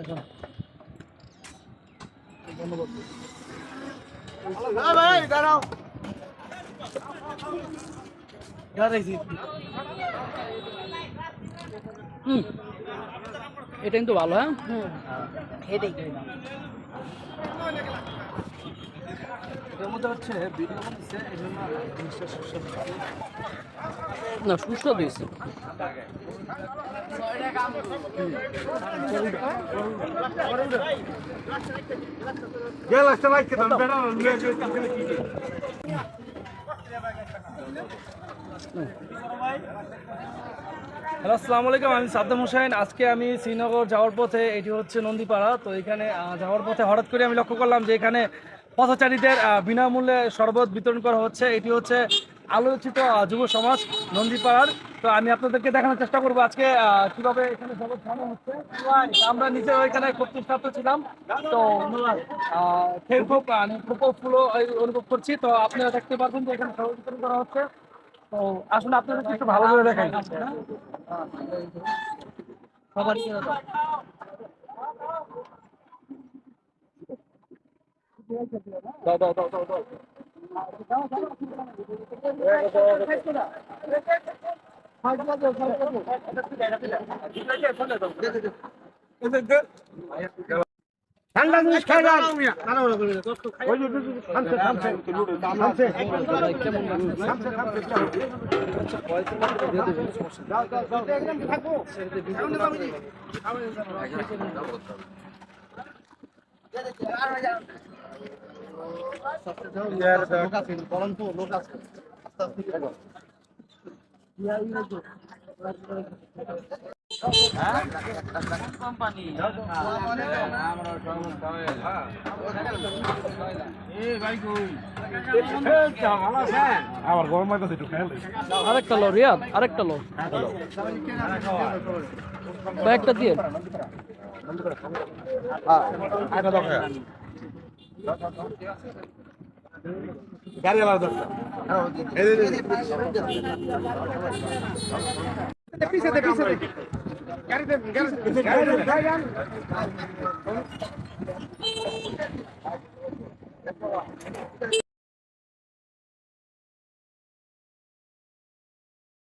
ধন্যবাদ। এটা কিন্তু ভালো। হ্যাঁ, এটাই এর মধ্যে হচ্ছে ভিডিও করতেছে, এই জন্য জিনিসটা সুস্বাদু না, সুস্বাদু হয়েছে। হ্যালো, আসসালামু আলাইকুম। আমি সাদ্দাম হোসেন। আজকে আমি শ্রীনগর যাওয়ার পথে, এটি হচ্ছে নন্দীপাড়া। তো এখানে যাওয়ার পথে হঠাৎ করে আমি লক্ষ্য করলাম যে এখানে পথচারীদের বিনামূল্যে শরবত বিতরণ করা হচ্ছে। এটি হচ্ছে আলোচিত যুব সমাজ নন্দীপাড়ার। তো আমি আপনাদেরকে দেখানোর চেষ্টা করবো আজকে কিভাবে এখানে শরবত খাওয়ানো হচ্ছে। আমরা নিজে ওইখানে খুব তৃষ্ণার্ত ছিলাম, তো খেয়ে খুব ফুলও অনুভব করছি। তো আপনারা দেখতে পাচ্ছেন যে এখানে শরবত বিতরণ করা হচ্ছে। তো আসলে আপনাদের একটু ভালো করে দেখাই। সবারই দাও দাও দাও দাও দাও। ঠান্ডা জিনিস খাই যান। লোক আছে আমার গরম হইতেছে একটু খেয়াল। আরেকটা লো রিয়াদ, আরেকটা লো, কয়েকটা দিয়ে গাড়ি আলাদা পিছে গাড়ি